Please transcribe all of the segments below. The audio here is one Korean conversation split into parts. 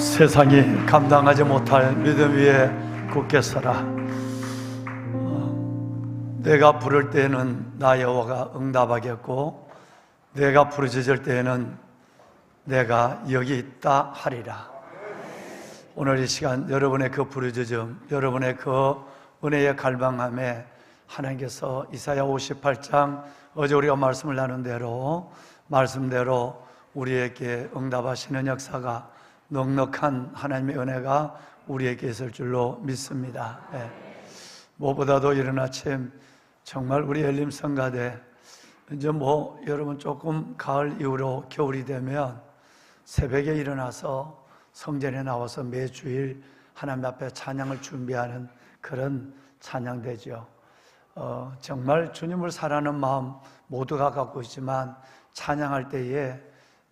세상이 감당하지 못할 믿음 위에 굳게 서라. 내가 부를 때에는 나 여호와가 응답하겠고 내가 부르짖을 때에는 내가 여기 있다 하리라. 오늘 이 시간 여러분의 그 부르짖음, 여러분의 그 은혜의 갈망함에 하나님께서 이사야 58장 어제 우리가 말씀을 나눈 대로 말씀대로 우리에게 응답하시는 역사가 넉넉한 하나님의 은혜가 우리에게 있을 줄로 믿습니다. 무엇보다도 이른 아침 정말 우리 엘림성가대 이제 여러분 조금 가을 이후로 겨울이 되면 새벽에 일어나서 성전에 나와서 매주일 하나님 앞에 찬양을 준비하는 그런 찬양대죠. 정말 주님을 사랑하는 마음 모두가 갖고 있지만 찬양할 때에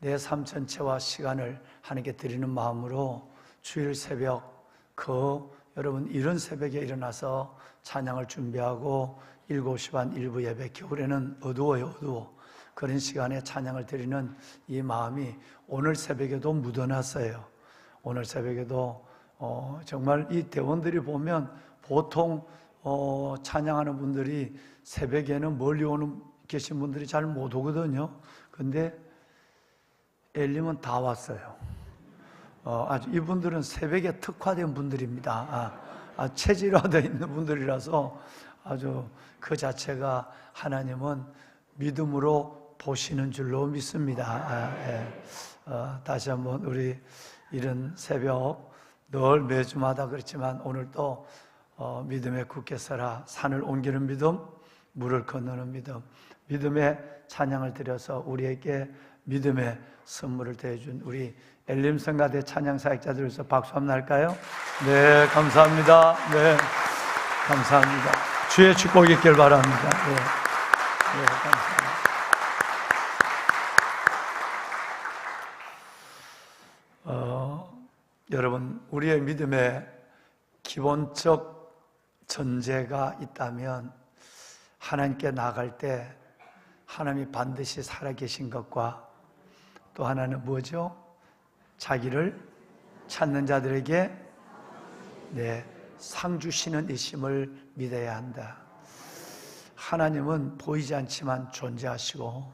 내 삶 전체와 시간을 하나님께 드리는 마음으로 주일 새벽 여러분 이른 새벽에 일어나서 찬양을 준비하고 7시 반 일부 예배, 겨울에는 어두워 그런 시간에 찬양을 드리는 이 마음이 오늘 새벽에도 묻어났어요. 오늘 새벽에도 정말 이 대원들이 보면 보통 찬양하는 분들이 새벽에는 멀리 계신 분들이 잘 못 오거든요. 근데 엘림은 다 왔어요. 아주 이분들은 새벽에 특화된 분들입니다. 체질화되어 있는 분들이라서 아주 그 자체가 하나님은 믿음으로 보시는 줄로 믿습니다. 다시 한번 우리 이른 새벽 늘 매주마다 그렇지만 오늘 또 믿음에 굳게 서라. 산을 옮기는 믿음, 물을 건너는 믿음, 믿음의 찬양을 드려서 우리에게 믿음의 선물을 대해준 우리 엘림성가대 찬양사역자들로서 박수 한번 할까요? 네, 감사합니다. 네, 감사합니다. 주의 축복이 있길 바랍니다. 네, 감사합니다. 여러분, 우리의 믿음에 기본적 전제가 있다면 하나님께 나아갈 때 하나님이 반드시 살아계신 것과 또 하나는 뭐죠? 자기를 찾는 자들에게 상 주시는 이심을 믿어야 한다. 하나님은 보이지 않지만 존재하시고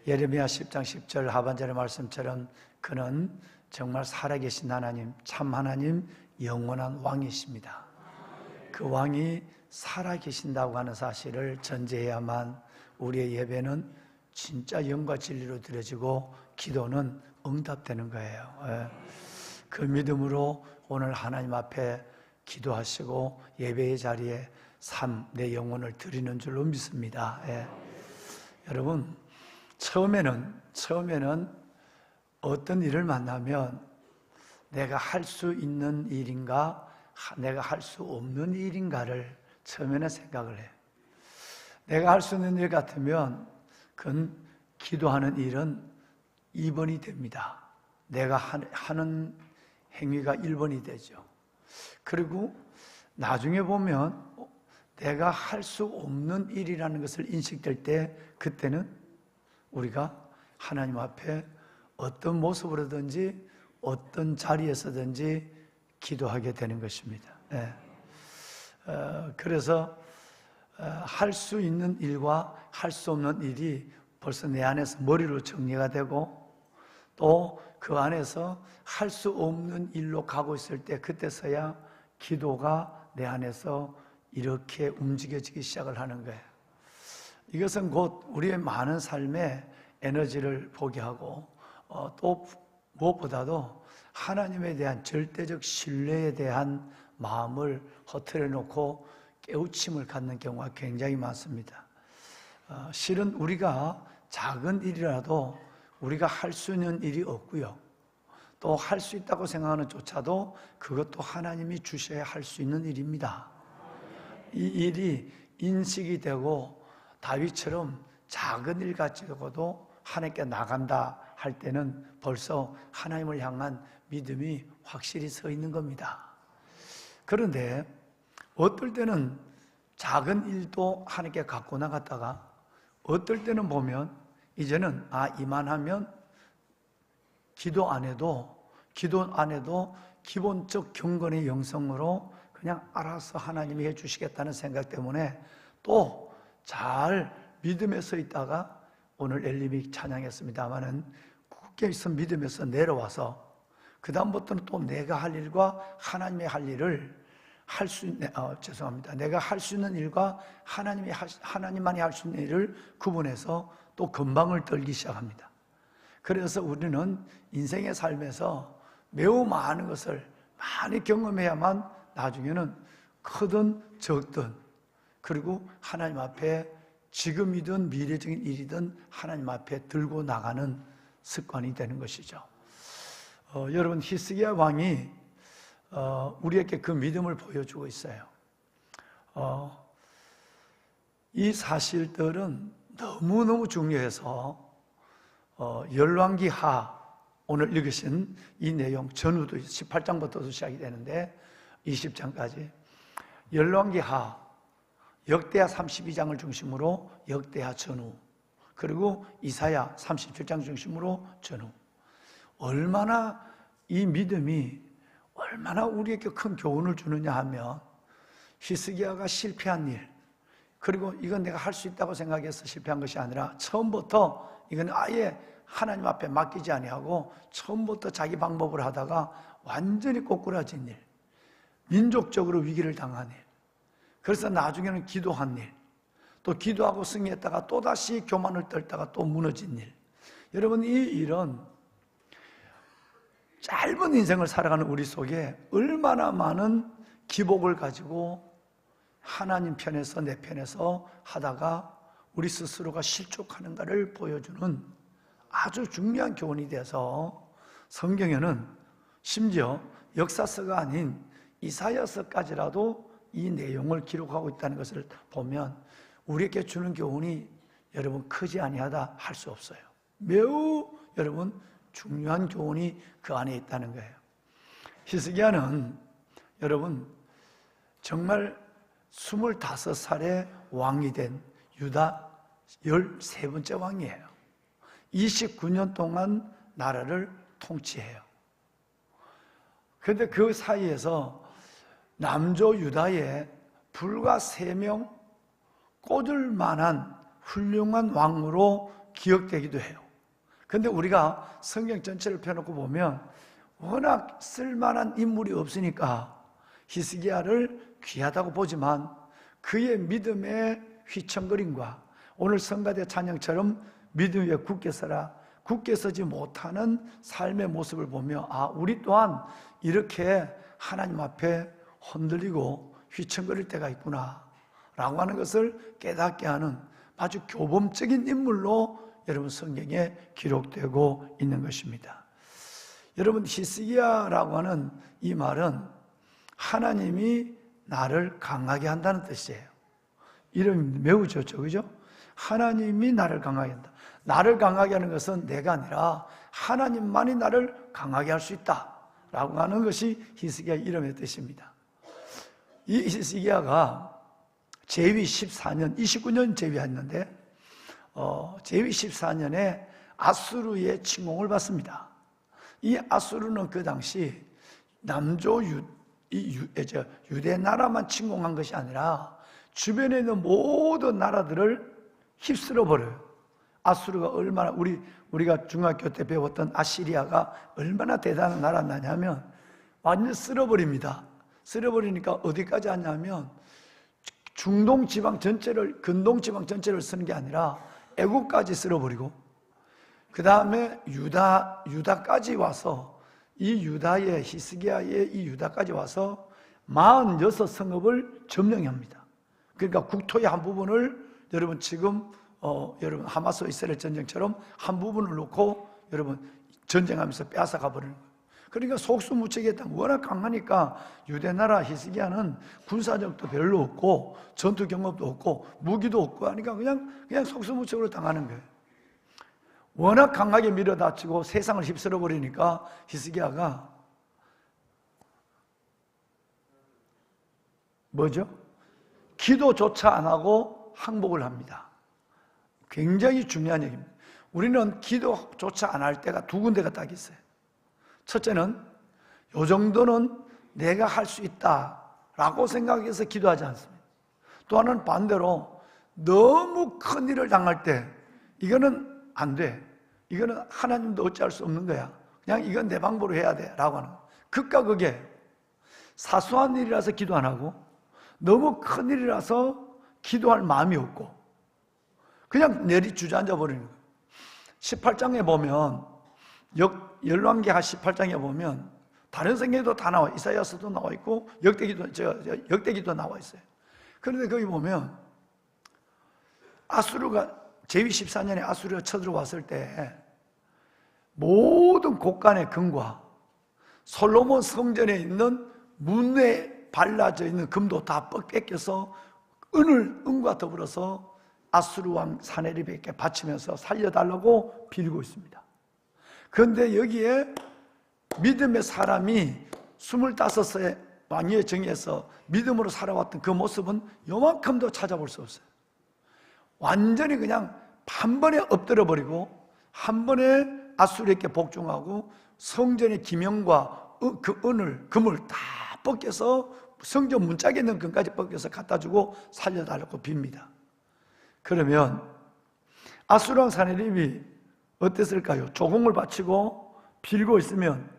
예레미야 10장 10절 하반절의 말씀처럼 그는 정말 살아계신 하나님, 참 하나님, 영원한 왕이십니다. 그 왕이 살아계신다고 하는 사실을 전제해야만 우리의 예배는 진짜 영과 진리로 드려지고 기도는 응답되는 거예요. 그 믿음으로 오늘 하나님 앞에 기도하시고 예배의 자리에 내 영혼을 드리는 줄로 믿습니다. 여러분, 처음에는 어떤 일을 만나면 내가 할 수 있는 일인가, 내가 할 수 없는 일인가를 처음에는 생각을 해요. 내가 할 수 있는 일 같으면 그건 기도하는 일은 2번이 됩니다. 내가 하는 행위가 1번이 되죠. 그리고 나중에 보면 내가 할 수 없는 일이라는 것을 인식될 때 그때는 우리가 하나님 앞에 어떤 모습으로든지 어떤 자리에서든지 기도하게 되는 것입니다. 그래서 할 수 있는 일과 할 수 없는 일이 벌써 내 안에서 머리로 정리가 되고 또 그 안에서 할 수 없는 일로 가고 있을 때 그때서야 기도가 내 안에서 이렇게 움직여지기 시작을 하는 거예요. 이것은 곧 우리의 많은 삶에 에너지를 보게 하고 또 무엇보다도 하나님에 대한 절대적 신뢰에 대한 마음을 허틀어 놓고 깨우침을 갖는 경우가 굉장히 많습니다. 실은 우리가 작은 일이라도 우리가 할 수 있는 일이 없고요. 또 할 수 있다고 생각하는 조차도 그것도 하나님이 주셔야 할 수 있는 일입니다. 이 일이 인식이 되고 다윗처럼 작은 일 같지도 하나님께 나간다 할 때는 벌써 하나님을 향한 믿음이 확실히 서 있는 겁니다. 그런데 어떨 때는 작은 일도 하나님께 갖고 나갔다가 어떨 때는 보면 이제는 이만하면 기도 안 해도 기도 안에도 기본적 경건의 영성으로 그냥 알아서 하나님이 해주시겠다는 생각 때문에 또 잘 믿음에 서 있다가 오늘 엘리미 찬양했습니다마는 굳게 있어 믿음에서 내려와서 그 다음부터는 또 내가 할 일과 하나님의 할 일을 내가 할 수 있는 일과 하나님만이 할 수 있는 일을 구분해서 또 건방을 떨기 시작합니다. 그래서 우리는 인생의 삶에서 매우 많은 것을 많이 경험해야만 나중에는 크든 적든 그리고 하나님 앞에 지금이든 미래적인 일이든 하나님 앞에 들고 나가는 습관이 되는 것이죠. 여러분, 히스기야 왕이 우리에게 그 믿음을 보여주고 있어요. 이 사실들은 너무너무 중요해서 열왕기하, 오늘 읽으신 이 내용 전후도 18장부터도 시작이 되는데 20장까지 열왕기하, 역대하 32장을 중심으로 역대하 전후, 그리고 이사야 37장 중심으로 전후. 얼마나 이 믿음이 얼마나 우리에게 큰 교훈을 주느냐 하면, 히스기야가 실패한 일, 그리고 이건 내가 할 수 있다고 생각해서 실패한 것이 아니라 처음부터 이건 아예 하나님 앞에 맡기지 아니하고 처음부터 자기 방법을 하다가 완전히 꼬꾸라진 일, 민족적으로 위기를 당한 일, 그래서 나중에는 기도한 일, 또 기도하고 승리했다가 또다시 교만을 떨다가 또 무너진 일. 여러분, 이 일은 짧은 인생을 살아가는 우리 속에 얼마나 많은 기복을 가지고 하나님 편에서 내 편에서 하다가 우리 스스로가 실족하는가를 보여주는 아주 중요한 교훈이 돼서 성경에는 심지어 역사서가 아닌 이사야서까지라도 이 내용을 기록하고 있다는 것을 보면 우리에게 주는 교훈이 여러분 크지 아니하다 할 수 없어요. 매우 여러분 중요한 교훈이 그 안에 있다는 거예요. 히스기야는 여러분 정말 25살에 왕이 된 유다 13번째 왕이에요. 29년 동안 나라를 통치해요. 그런데 그 사이에서 남조 유다에 불과 3명 꽂을 만한 훌륭한 왕으로 기억되기도 해요. 그런데 우리가 성경 전체를 펴놓고 보면 워낙 쓸만한 인물이 없으니까 히스기야를 귀하다고 보지만 그의 믿음의 휘청거림과 오늘 성가대 찬양처럼 믿음 위에 굳게 서라, 굳게 서지 못하는 삶의 모습을 보며 우리 또한 이렇게 하나님 앞에 흔들리고 휘청거릴 때가 있구나 라고 하는 것을 깨닫게 하는 아주 교범적인 인물로 여러분 성경에 기록되고 있는 것입니다. 여러분, 히스기야라고 하는 이 말은 하나님이 나를 강하게 한다는 뜻이에요. 이름이 매우 좋죠, 그죠? 하나님이 나를 강하게 한다. 나를 강하게 하는 것은 내가 아니라 하나님만이 나를 강하게 할 수 있다 라고 하는 것이 히스기야 이름의 뜻입니다. 이 히스기야가 제위 14년, 29년 제위했는데 제위 14년에 아수르의 침공을 받습니다. 이 아수르는 그 당시 남조 유대 나라만 침공한 것이 아니라 주변에 있는 모든 나라들을 휩쓸어 버려요. 아수르가 얼마나 우리가 중학교 때 배웠던 아시리아가 얼마나 대단한 나라냐면 완전 쓸어버립니다. 쓸어버리니까 어디까지 왔냐면 중동 지방 전체를, 근동 지방 전체를 쓰는 게 아니라 애국까지 쓸어버리고 그 다음에 유다까지 와서 이 유다의 히스기야의 이 유다까지 와서 46성읍을 점령합니다. 그러니까 국토의 한 부분을 여러분 지금 여러분 하마스 이스라엘 전쟁처럼 한 부분을 놓고 여러분 전쟁하면서 빼앗아가 버리는 거예요. 그러니까 속수무책의 땅 워낙 강하니까 유대나라 히스기야는 군사력도 별로 없고 전투 경험도 없고 무기도 없고 하니까 그냥 속수무책으로 당하는 거예요. 워낙 강하게 밀어닥치고 세상을 휩쓸어 버리니까 히스기야가 뭐죠? 기도조차 안 하고 항복을 합니다. 굉장히 중요한 얘기입니다. 우리는 기도조차 안 할 때가 두 군데가 딱 있어요. 첫째는 요 정도는 내가 할 수 있다라고 생각해서 기도하지 않습니다. 또 하나는 반대로 너무 큰 일을 당할 때 이거는 안 돼, 이거는 하나님도 어찌할 수 없는 거야, 그냥 이건 내 방법으로 해야 돼 라고 하는, 극과 극에 사소한 일이라서 기도 안 하고 너무 큰 일이라서 기도할 마음이 없고 그냥 내리 주저앉아 버리는 거예요. 18장에 보면 열왕기하 18장에 보면 다른 성경에도 다 나와, 이사야서도 나와 있고 역대기도 나와 있어요. 그런데 거기 보면 아수르가 제위 14년에 아수르가 쳐들어왔을 때 모든 곳간의 금과 솔로몬 성전에 있는 문에 발라져 있는 금도 다 뺏겨서 은과 더불어서 아수르 왕 사네립에게 바치면서 살려달라고 빌고 있습니다. 그런데 여기에 믿음의 사람이 25세 왕위의 정에서 믿음으로 살아왔던 그 모습은 요만큼도 찾아볼 수 없어요. 완전히 그냥 한 번에 엎드려 버리고 한 번에 아수르에게 복종하고 성전의 기명과 그 금을 다 벗겨서 성전 문짝에 있는 금까지 벗겨서 갖다 주고 살려달라고 빕니다. 그러면 아수르 왕 사네립이 어땠을까요? 조공을 바치고 빌고 있으면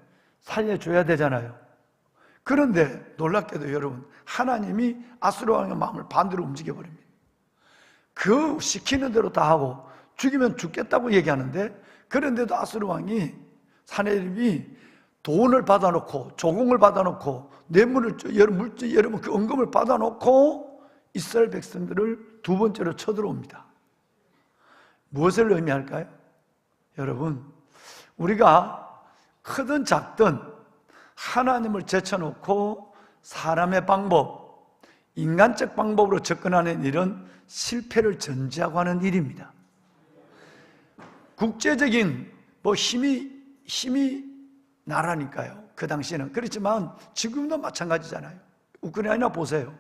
살려줘야 되잖아요. 그런데 놀랍게도 여러분, 하나님이 아수르 왕의 마음을 반대로 움직여버립니다. 그 시키는 대로 다 하고 죽이면 죽겠다고 얘기하는데, 그런데도 아수르 왕이, 사네립이 돈을 받아놓고 조공을 받아놓고 뇌물을, 여러분 그 은금을 받아놓고 이스라엘 백성들을 두 번째로 쳐들어옵니다. 무엇을 의미할까요? 여러분, 우리가 크든 작든 하나님을 제쳐놓고 사람의 방법, 인간적 방법으로 접근하는 일은 실패를 전제하고 하는 일입니다. 국제적인 힘이 나라니까요. 그 당시에는. 그렇지만 지금도 마찬가지잖아요. 우크라이나 보세요.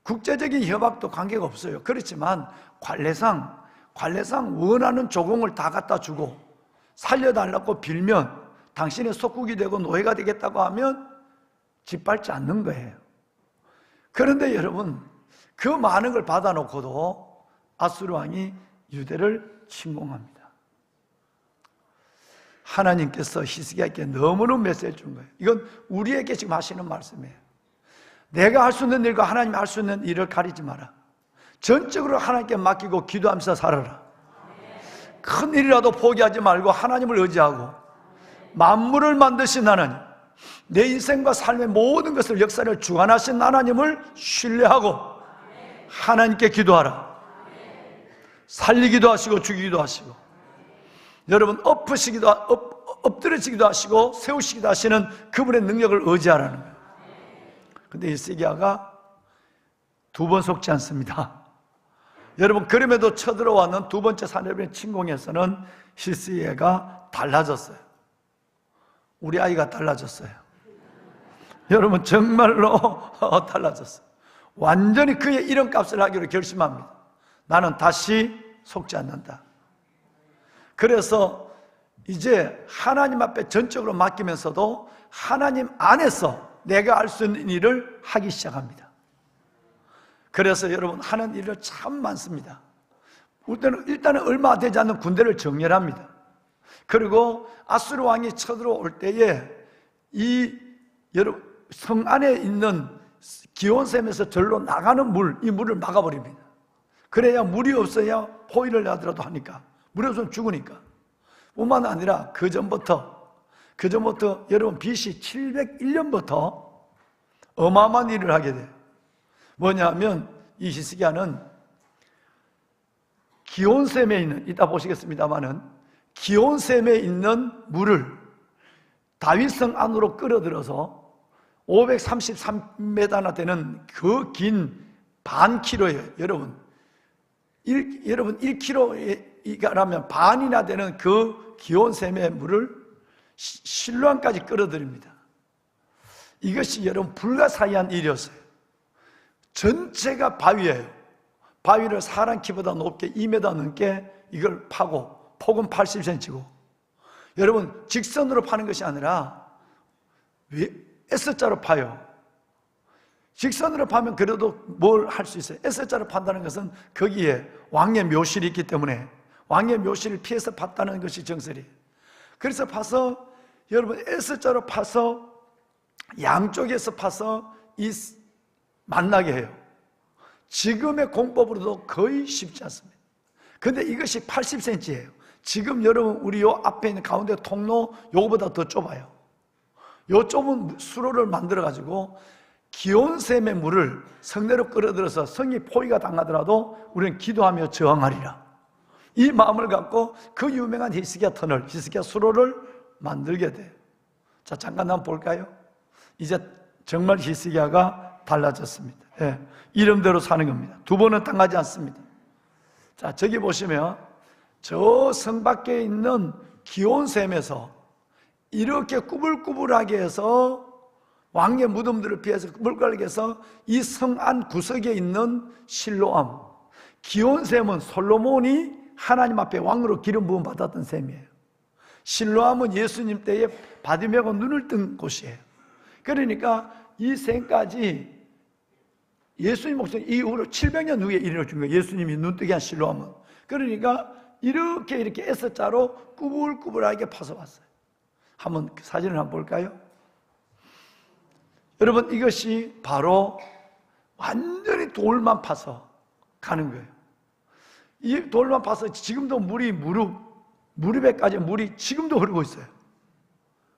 국제적인 협약도 관계가 없어요. 그렇지만 관례상 원하는 조공을 다 갖다 주고 살려달라고 빌면, 당신의 속국이 되고 노예가 되겠다고 하면 짓밟지 않는 거예요. 그런데 여러분, 그 많은 걸 받아놓고도 아수르 왕이 유대를 침공합니다. 하나님께서 히스기야에게 너무너무 메시지를 준 거예요. 이건 우리에게 지금 하시는 말씀이에요. 내가 할 수 있는 일과 하나님이 할 수 있는 일을 가리지 마라. 전적으로 하나님께 맡기고 기도하면서 살아라. 큰 일이라도 포기하지 말고 하나님을 의지하고, 만물을 만드신 하나님, 내 인생과 삶의 모든 것을, 역사를 주관하신 하나님을 신뢰하고 하나님께 기도하라. 살리기도 하시고 죽이기도 하시고, 여러분 엎드려지기도 하시고 세우시기도 하시는 그분의 능력을 의지하라는 거예요. 근데 히스기야가 두 번 속지 않습니다. 여러분, 그럼에도 쳐들어왔는 두 번째 사내립의 침공에서는 히스기야가 달라졌어요. 우리 아이가 달라졌어요. 여러분, 정말로 달라졌어요. 완전히 그의 이름값을 하기로 결심합니다. 나는 다시 속지 않는다. 그래서 이제 하나님 앞에 전적으로 맡기면서도 하나님 안에서 내가 할 수 있는 일을 하기 시작합니다. 그래서 여러분, 하는 일을 참 많습니다. 일단은 얼마 되지 않는 군대를 정렬합니다. 그리고 아수르 왕이 쳐들어올 때에 여러분, 성 안에 있는 기온샘에서 절로 나가는 이 물을 막아버립니다. 그래야 물이 없어야 포위를 하더라도 하니까, 물이 없으면 죽으니까. 뿐만 아니라 그 전부터 여러분, BC 701년부터 어마어마한 일을 하게 돼요. 뭐냐면 이 히스기야는 기온샘에 있는, 이따 보시겠습니다만은, 기온샘에 있는 물을 다윗성 안으로 끌어들여서 533m나 되는 그 긴 반 킬로예요. 여러분 1kg라면 반이나 되는 그 기온샘의 물을 실로암까지 끌어들입니다. 이것이 여러분 불가사의한 일이었어요. 전체가 바위예요. 바위를 사람 키보다 높게 2m 넘게 이걸 파고, 폭은 80cm고 여러분, 직선으로 파는 것이 아니라 왜 S자로 파요? 직선으로 파면 그래도 뭘 할 수 있어요? S자로 판다는 것은 거기에 왕의 묘실이 있기 때문에 왕의 묘실을 피해서 팠다는 것이 정설이에요. 그래서 파서 여러분 S자로 파서 양쪽에서 파서 만나게 해요. 지금의 공법으로도 거의 쉽지 않습니다. 근데 이것이 80cm예요. 지금 여러분 우리 요 앞에 있는 가운데 통로 요거보다 더 좁아요. 요 좁은 수로를 만들어 가지고 기온샘의 물을 성내로 끌어들여서 성이 포위가 당하더라도 우리는 기도하며 저항하리라. 이 마음을 갖고 그 유명한 히스기야 터널, 히스기야 수로를 만들게 돼요. 자, 잠깐 한번 볼까요? 이제 정말 히스기야가 달라졌습니다. 예, 이름대로 사는 겁니다. 두 번은 당하지 않습니다. 자, 저기 보시면 저 성 밖에 있는 기온샘에서 이렇게 꾸불꾸불하게 해서 왕의 무덤들을 피해서 물가를 해서 이 성 안 구석에 있는 실로암, 기온샘은 솔로몬이 하나님 앞에 왕으로 기름 부음 받았던 셈이에요. 실로암은 예수님 때에 바디메가 눈을 뜬 곳이에요. 그러니까 이 셈까지 예수님 목숨 이후로 700년 후에 이루어진 거예요. 예수님이 눈뜨게 한 실로암은. 그러니까 이렇게 S자로 꾸불꾸불하게 파서 왔어요. 한번 사진을 한번 볼까요? 여러분, 이것이 바로 완전히 돌만 파서 가는 거예요. 이 돌만 파서 지금도 물이 무릎에까지 물이 지금도 흐르고 있어요.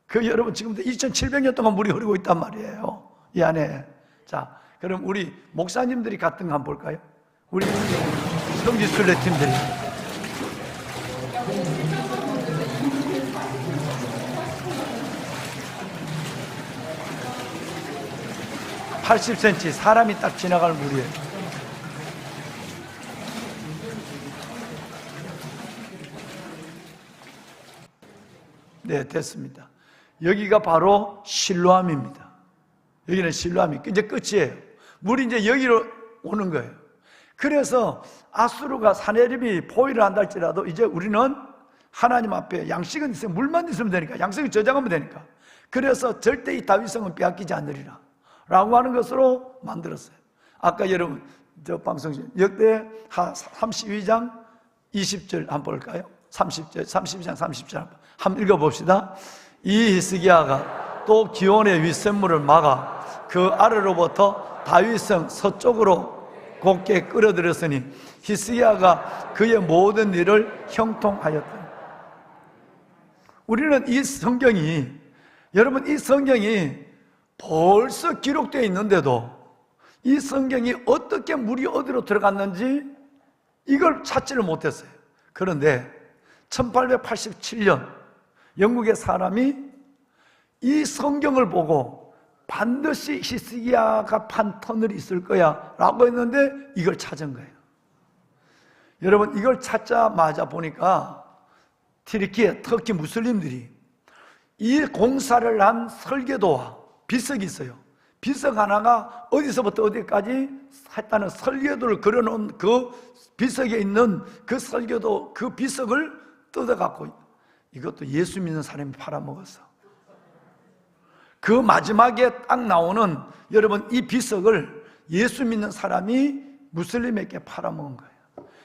그 여러분 지금도 2700년 동안 물이 흐르고 있단 말이에요. 이 안에. 자, 그럼 우리 목사님들이 같은 거 한번 볼까요? 우리 성지순례 팀들이. (80cm) 사람이 딱 지나갈 물이에요. 네, 됐습니다. 여기가 바로 실로암입니다. 여기는 실로암이 이제 끝이에요. 물이 이제 여기로 오는 거예요. 그래서 아수르가 사내립이 포위를 한다 할지라도 이제 우리는 하나님 앞에 양식은 있으면 물만 있으면 되니까, 양식을 저장하면 되니까, 그래서 절대 이 다윗성은 빼앗기지 않으리라 라고 하는 것으로 만들었어요. 아까 여러분 저 방송 역대하 32장 20절 한번 볼까요? 32장 30절 한번 읽어봅시다. 이 히스기야가 또 기온의 윗샘물을 막아 그 아래로부터 다윗성 서쪽으로 곱게 끌어들였으니 히스기야가 그의 모든 일을 형통하였다. 우리는 이 성경이, 여러분 이 성경이 벌써 기록되어 있는데도 이 성경이 어떻게 물이 어디로 들어갔는지 이걸 찾지를 못했어요. 그런데 1887년 영국의 사람이 이 성경을 보고 반드시 히스기야가 판 터널이 있을 거야 라고 했는데 이걸 찾은 거예요. 여러분 이걸 찾자마자 보니까 터키 무슬림들이 이 공사를 한 설계도와 비석이 있어요. 비석 하나가 어디서부터 어디까지 했다는 설계도를 그려놓은 그 비석에 있는 그 설계도, 그 비석을 뜯어갖고 이것도 예수 믿는 사람이 팔아먹었어. 그 마지막에 딱 나오는, 여러분 이 비석을 예수 믿는 사람이 무슬림에게 팔아먹은 거예요.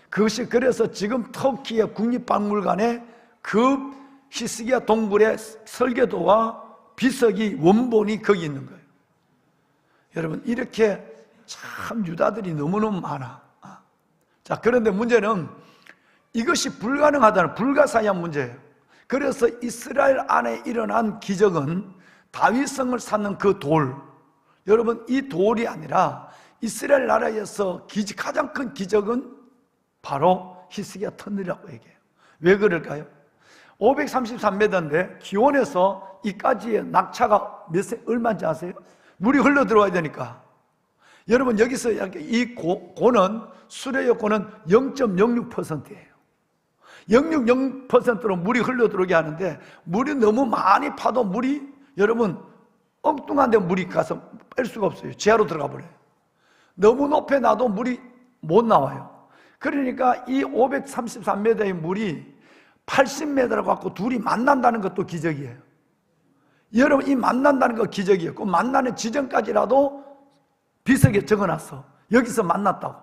그것이 그래서 지금 터키의 국립박물관에 그 히스기야 동굴의 설계도와 비석이 원본이 거기 있는 거예요. 여러분 이렇게 참 유다들이 너무너무 많아. 자, 그런데 문제는 이것이 불가능하다는, 불가사의한 문제예요. 그래서 이스라엘 안에 일어난 기적은 다윗성을 쌓는 그 돌, 여러분 이 돌이 아니라 이스라엘 나라에서 가장 큰 기적은 바로 히스기야 터널이라고 얘기해요. 왜 그럴까요? 533m인데 기온에서 이까지의 낙차가 얼마인지 아세요? 물이 흘러 들어와야 되니까. 여러분 여기서 이 고는, 수레 여고는 0.06%예요 0.06%로 물이 흘러 들어오게 하는데, 물이 너무 많이 파도 물이, 여러분 엉뚱한 데 물이 가서 뺄 수가 없어요. 지하로 들어가 버려요. 너무 높게 놔도 물이 못 나와요. 그러니까 이 533m의 물이 80m를 갖고 둘이 만난다는 것도 기적이에요. 여러분, 이 만난다는 거 기적이에요. 그 만나는 지점까지라도 비석에 적어놨어. 여기서 만났다고.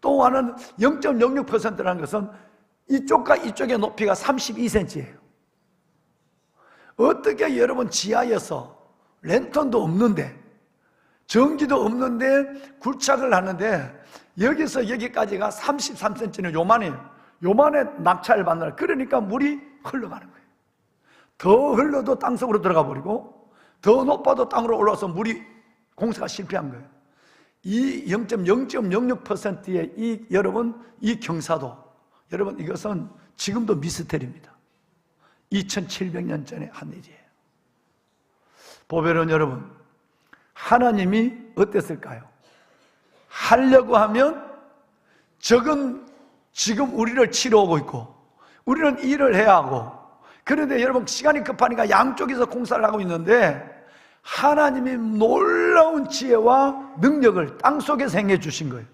또 하나는 0.06%라는 것은 이쪽과 이쪽의 높이가 32cm예요. 어떻게 여러분 지하에서 랜턴도 없는데, 전기도 없는데 굴착을 하는데 여기서 여기까지가 33cm는 요만해요. 요만해 낙차를 받는, 그러니까 물이 흘러가는 거예요. 더 흘러도 땅속으로 들어가 버리고 더 높아도 땅으로 올라와서 물이 공사가 실패한 거예요. 이 0.06%의 이 여러분 이 경사도, 여러분 이것은 지금도 미스터리입니다. 2700년 전에 한 일이에요. 보배로운 여러분, 하나님이 어땠을까요? 하려고 하면 적은 지금 우리를 치러 오고 있고 우리는 일을 해야 하고, 그런데 여러분 시간이 급하니까 양쪽에서 공사를 하고 있는데 하나님이 놀라운 지혜와 능력을 땅속에서 행해 주신 거예요.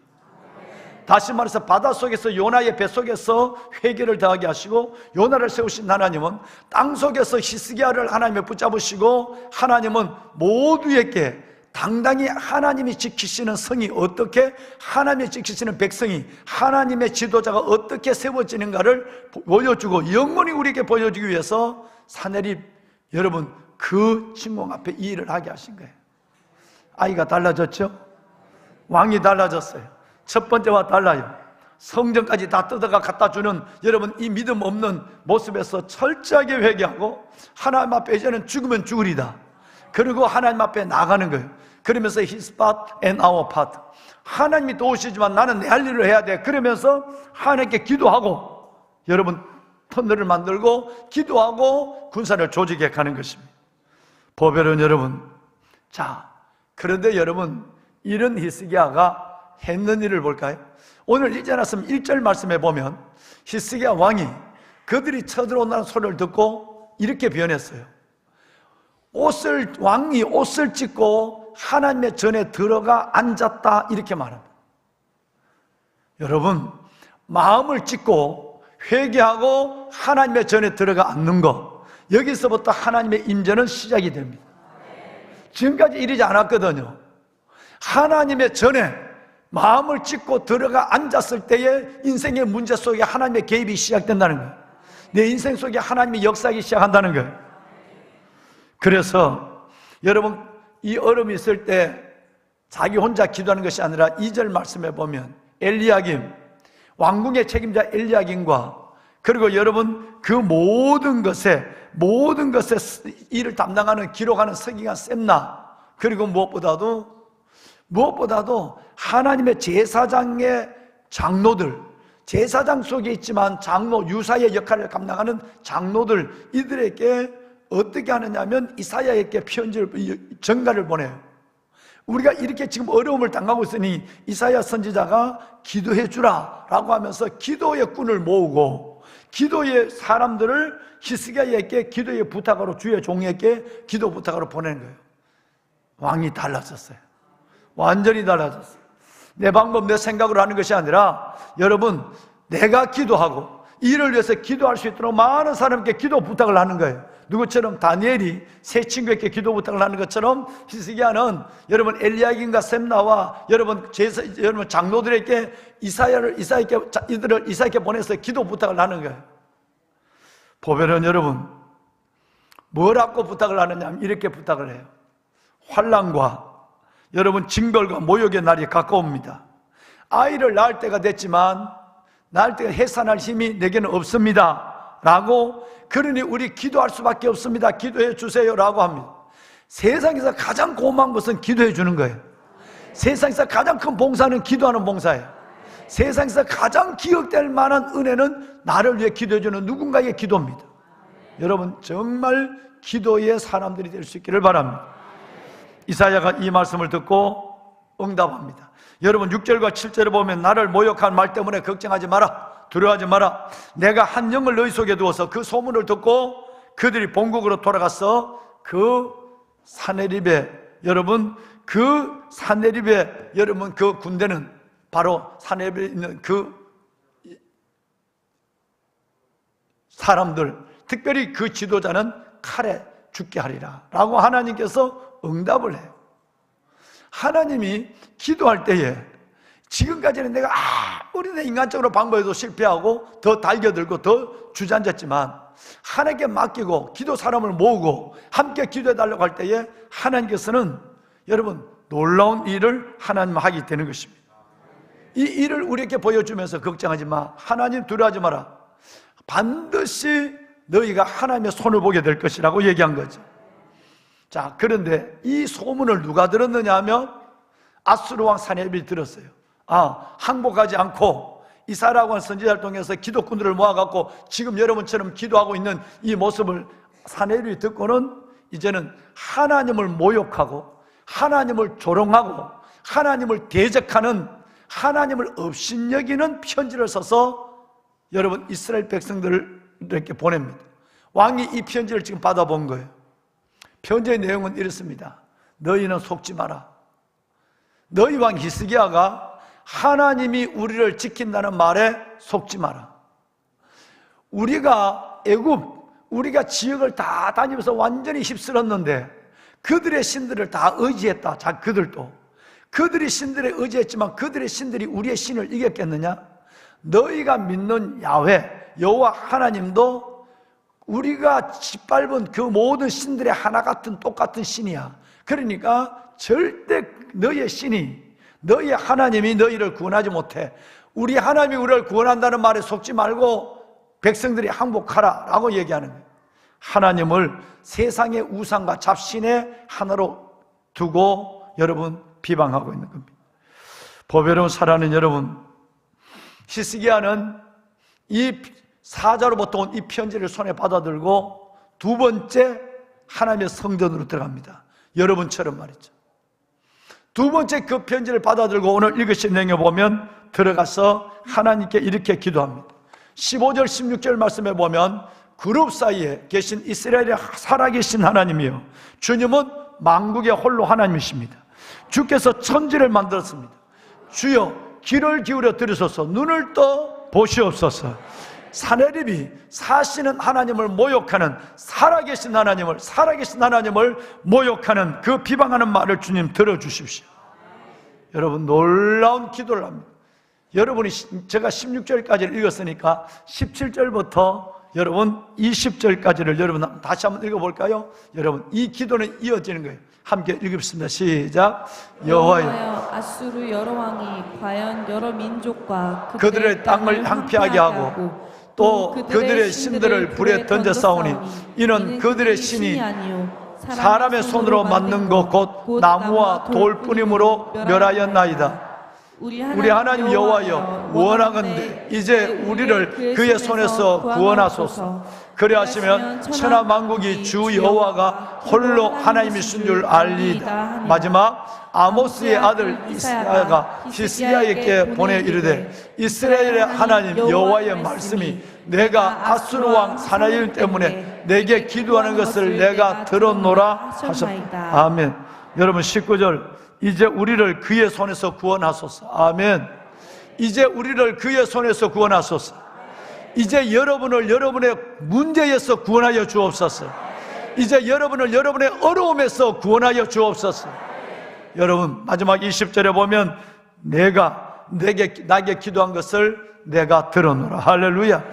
다시 말해서 바닷속에서 요나의 뱃속에서 회개를 더하게 하시고 요나를 세우신 하나님은 땅속에서 히스기야를 하나님이 붙잡으시고, 하나님은 모두에게 당당히 하나님이 지키시는 성이 어떻게, 하나님이 지키시는 백성이, 하나님의 지도자가 어떻게 세워지는가를 보여주고 영원히 우리에게 보여주기 위해서 사내립 여러분 그 침공 앞에 이 일을 하게 하신 거예요. 아이가 달라졌죠? 왕이 달라졌어요. 첫 번째와 달라요. 성전까지 다 뜯어가 갖다 주는 여러분 이 믿음 없는 모습에서 철저하게 회개하고 하나님 앞에 이제는 죽으면 죽으리다, 그리고 하나님 앞에 나가는 거예요. 그러면서 His part and our part, 하나님이 도우시지만 나는 내 할 일을 해야 돼. 그러면서 하나님께 기도하고 여러분 터널을 만들고 기도하고 군사를 조직해 가는 것입니다. 보배로운 여러분, 자, 그런데 여러분 이런 히스기야가 했는 일을 볼까요? 오늘 이제 나서면 1절 말씀에 보면 히스기야 왕이 그들이 쳐들어온다는 소리를 듣고 이렇게 변했어요. 왕이 옷을 찢고 하나님의 전에 들어가 앉았다, 이렇게 말합니다. 여러분, 마음을 찢고 회개하고 하나님의 전에 들어가 앉는 것, 여기서부터 하나님의 임재는 시작이 됩니다. 지금까지 이러지 않았거든요. 하나님의 전에 마음을 찢고 들어가 앉았을 때에 인생의 문제 속에 하나님의 개입이 시작된다는 거예요. 내 인생 속에 하나님의 역사하기 시작한다는 거예요. 그래서 여러분 이 어려움이 있을 때 자기 혼자 기도하는 것이 아니라 2절 말씀에 보면 엘리야김, 왕궁의 책임자 엘리야김과 그리고 여러분 그 모든 것에 일을 담당하는 기록하는 서기관 셈나, 그리고 무엇보다도 하나님의 제사장의 장로들, 제사장 속에 있지만 장로 유사의 역할을 감당하는 장로들, 이들에게 어떻게 하느냐면 이사야에게 전가를 보내요. 우리가 이렇게 지금 어려움을 당하고 있으니 이사야 선지자가 기도해 주라 라고 하면서 기도의 꾼을 모으고 기도의 사람들을 히스기야에게 기도의 부탁으로, 주의 종에게 기도 부탁으로 보내는 거예요. 왕이 달라졌어요. 완전히 달라졌어요. 내 방법, 내 생각으로 하는 것이 아니라 여러분 내가 기도하고 이를 위해서 기도할 수 있도록 많은 사람에게 기도 부탁을 하는 거예요. 누구처럼 다니엘이 세 친구에게 기도 부탁을 하는 것처럼 히스기야는 여러분 엘리야김과 셈나와 여러분 장로들에게 이사야에게 보내서 기도 부탁을 하는 거예요. 보면은 여러분 뭐라고 부탁을 하느냐, 이렇게 부탁을 해요. 환난과 여러분 징벌과 모욕의 날이 가까웁니다. 아이를 낳을 때가 됐지만 낳을 때가 해산할 힘이 내게는 없습니다 라고, 그러니 우리 기도할 수밖에 없습니다, 기도해 주세요 라고 합니다. 세상에서 가장 고마운 것은 기도해 주는 거예요. 세상에서 가장 큰 봉사는 기도하는 봉사예요. 세상에서 가장 기억될 만한 은혜는 나를 위해 기도해 주는 누군가의 기도입니다. 여러분 정말 기도의 사람들이 될 수 있기를 바랍니다. 이사야가 이 말씀을 듣고 응답합니다. 여러분 6절과 7절에 보면 나를 모욕한 말 때문에 걱정하지 마라, 두려워하지 마라. 내가 한 영을 너희 속에 두어서 그 소문을 듣고 그들이 본국으로 돌아가서 그 사내립에 여러분 그 군대는 바로 사내립에 있는 그 사람들, 특별히 그 지도자는 칼에 죽게 하리라 라고 하나님께서 응답을 해요. 하나님이 기도할 때에 지금까지는 내가 아무리 인간적으로 방법에도 실패하고 더 달겨들고 더 주저앉았지만 하나님께 맡기고 기도 사람을 모으고 함께 기도해달라고 할 때에 하나님께서는 여러분 놀라운 일을 하나님 하게 되는 것입니다. 이 일을 우리에게 보여주면서 걱정하지 마, 하나님 두려워하지 마라, 반드시 너희가 하나님의 손을 보게 될 것이라고 얘기한 거죠. 자, 그런데 이 소문을 누가 들었느냐 하면 아수르 왕 사네립이 들었어요. 항복하지 않고 이사라고 하는 선지자를 통해서 기독군들을 모아갖고 지금 여러분처럼 기도하고 있는 이 모습을 사네립이 듣고는 이제는 하나님을 모욕하고 하나님을 조롱하고 하나님을 대적하는, 하나님을 업신여기는 편지를 써서 여러분 이스라엘 백성들에게 보냅니다. 왕이 이 편지를 지금 받아본 거예요. 편지의 내용은 이렇습니다. 너희는 속지 마라. 너희 왕 히스기야가 하나님이 우리를 지킨다는 말에 속지 마라. 우리가 우리가 지역을 다 다니면서 완전히 휩쓸었는데 그들의 신들을 다 의지했다. 자, 그들이 신들에 의지했지만 그들의 신들이 우리의 신을 이겼겠느냐? 너희가 믿는 야훼 여호와 하나님도 우리가 짓밟은 그 모든 신들의 하나 같은 똑같은 신이야. 그러니까 절대 너희의 신이, 너희의 하나님이 너희를 구원하지 못해. 우리 하나님이 우리를 구원한다는 말에 속지 말고 백성들이 항복하라 라고 얘기하는 거예요. 하나님을 세상의 우상과 잡신의 하나로 두고 여러분 비방하고 있는 겁니다. 보배로운 사랑하는 여러분, 히스기야는 이 사자로부터 온 이 편지를 손에 받아들고 두 번째 하나님의 성전으로 들어갑니다. 여러분처럼 말이죠. 두 번째 그 편지를 받아들고 오늘 읽으신 내용에 보면 들어가서 하나님께 이렇게 기도합니다. 15절 16절 말씀에 보면 그룹 사이에 계신 이스라엘의 살아계신 하나님이요, 주님은 만국의 홀로 하나님이십니다. 주께서 천지를 만들었습니다. 주여 귀를 기울여 들으소서, 눈을 떠 보시옵소서. 사네립이 사시는 하나님을 모욕하는, 살아계신 하나님을 모욕하는 그 비방하는 말을 주님 들어주십시오. 여러분 놀라운 기도를 합니다. 여러분이 제가 16절까지를 읽었으니까 17절부터 여러분 20절까지를 여러분 다시 한번 읽어볼까요? 여러분 이 기도는 이어지는 거예요. 함께 읽읍시다. 시작. 여호와여, 아수르 여러 왕이 과연 여러 민족과 그들의 땅을 황폐하게 하고 또 그들의 신들을 불에 던져 싸우니 이는 그들의 신이 사람의 손으로 만든 것 곧 나무와 돌뿐이므로 멸하였나이다. 우리 하나님 여호와여, 원하건대 이제 우리를 그의 손에서 구원하소서. 그리하시면 천하 만국이 주 여호와가 홀로 하나님이신 줄 알리이다. 마지막 아모스의 아들 이사야가 히스기야에게 보내 이르되 이스라엘의 하나님 여호와의 말씀이 내가 아수르 왕 사나일 때문에 내게 기도하는 것을 내가 들었노라 하셨다. 아멘. 여러분 19절, 이제 우리를 그의 손에서 구원하소서. 아멘. 이제 우리를 그의 손에서 구원하소서. 이제 여러분을 여러분의 문제에서 구원하여 주옵소서. 이제 여러분을 여러분의 어려움에서 구원하여 주옵소서. 여러분 마지막 20절에 보면 나에게 기도한 것을 내가 들었노라. 할렐루야.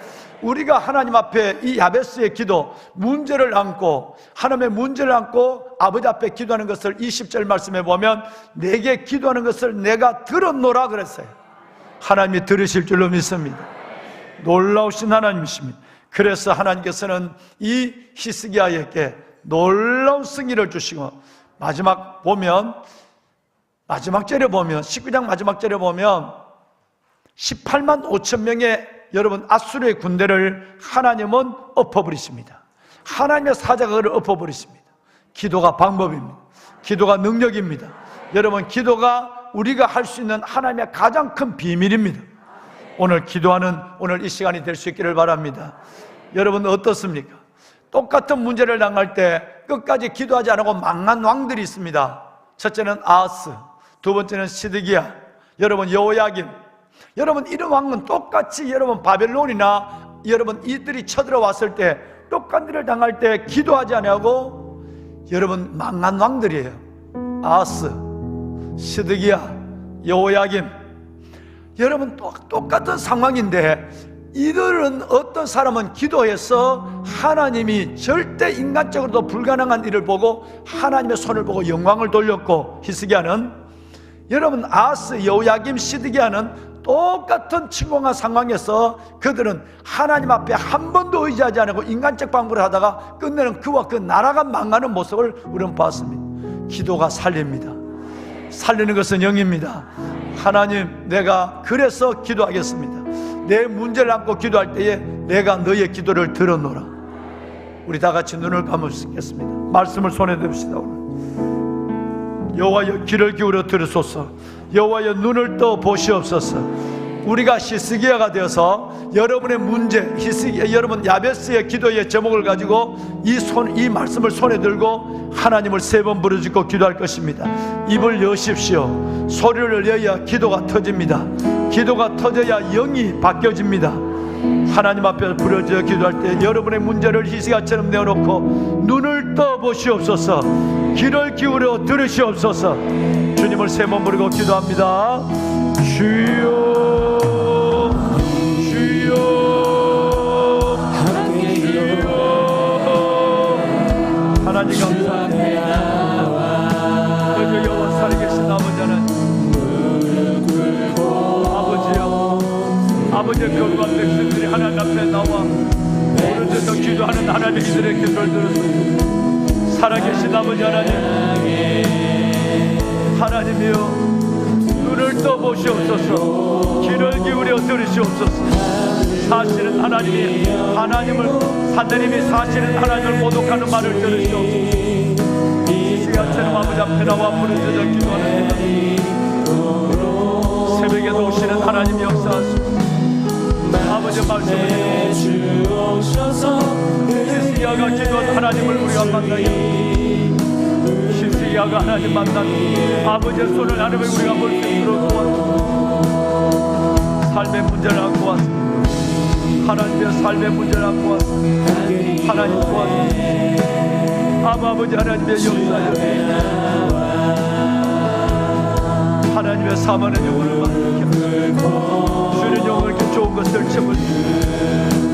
우리가 하나님 앞에 이 야베스의 기도, 문제를 안고 하나님의 문제를 안고 아버지 앞에 기도하는 것을 20절 말씀에 보면 내게 기도하는 것을 내가 들었노라 그랬어요. 하나님이 들으실 줄로 믿습니다. 놀라우신 하나님이십니다. 그래서 하나님께서는 이 히스기야에게 놀라운 승리를 주시고 마지막 절에 보면 19장 마지막 절에 보면 18만 5천 명의 여러분 아수르의 군대를 하나님은 엎어버리십니다. 하나님의 사자가 그를 엎어버리십니다. 기도가 방법입니다. 기도가 능력입니다. 여러분 기도가 우리가 할 수 있는 하나님의 가장 큰 비밀입니다. 오늘 기도하는 오늘 이 시간이 될 수 있기를 바랍니다. 여러분 어떻습니까? 똑같은 문제를 당할 때 끝까지 기도하지 않고 망한 왕들이 있습니다. 첫째는 아하스, 두 번째는 시드기야, 여러분 여호야김. 여러분 이런 왕은 똑같이 여러분 바벨론이나 여러분 이들이 쳐들어왔을 때 똑같은 일을 당할 때 기도하지 아니하고 여러분 망한 왕들이에요. 아하스, 시드기야, 여호야김. 여러분 똑같은 상황인데 이들은 어떤 사람은 기도해서 하나님이 절대 인간적으로도 불가능한 일을 보고 하나님의 손을 보고 영광을 돌렸고, 히스기야는, 여러분 아하스, 여호야김, 시드기야는 똑같은 침공한 상황에서 그들은 하나님 앞에 한 번도 의지하지 않고 인간적 방법을 하다가 끝내는 그와 그 나라가 망하는 모습을 우리는 봤습니다. 기도가 살립니다. 살리는 것은 영입니다. 하나님, 내가 그래서 기도하겠습니다. 내 문제를 안고 기도할 때에 내가 너의 기도를 들어노라. 우리 다 같이 눈을 감으시겠습니다. 말씀을 손에 듭시다. 여호와여, 귀를 기울여 들으소서. 여호와여, 눈을 떠 보시옵소서. 우리가 히스기야가 되어서 여러분의 문제, 여러분 야베스의 기도의 제목을 가지고 이 말씀을 손에 들고 하나님을 3번 부르짖고 기도할 것입니다. 입을 여십시오. 소리를 내야 기도가 터집니다. 기도가 터져야 영이 바뀌어집니다. 하나님 앞에 부르짖어 기도할 때 여러분의 문제를 히스기야처럼 내어놓고 눈을 떠 보시옵소서. 귀를 기울여 들으시옵소서. 주님을 3번 부르고 기도합니다. 주여, 주여, 주여. 하나님 감사합니다. 여기 여호와 살아계신 아버지 하나님, 아버지여, 아버지의 거룩한 백성들이 하나님 앞에 나와 오른쪽에서 기도하는 하나님, 이들의 기도를 들으소서. 살아계신 아버지 하나님, 하나님이여, 눈을 떠보시옵소서. 귀를 기울여 들으시옵소서. 사실은 하나님이 사실은 하나님을 모독하는 말을 들으시옵소서. 시야처럼 아버지 앞에 나와 부르짖어 기도하는 새벽에도 오시는 하나님 역사하소서. 아버지 말씀을 주옵소서. 히스기야가 기도한 하나님을 우리가 만나게, 히스기야가 하나님 만나는 아버지의 손을 하나님을 우리가 볼 수 있도록 도와주옵소서. 삶의 문제를 안고 왔습니다. 하나님의 삶의 문제를 안고 왔습니다. 하나님 도와주옵소서. 아버지 하나님의 역사에 하나님의 사망의 영혼을 만들게 하소서. 주는 영혼을 이렇게 좋은 것을 채워주옵소서.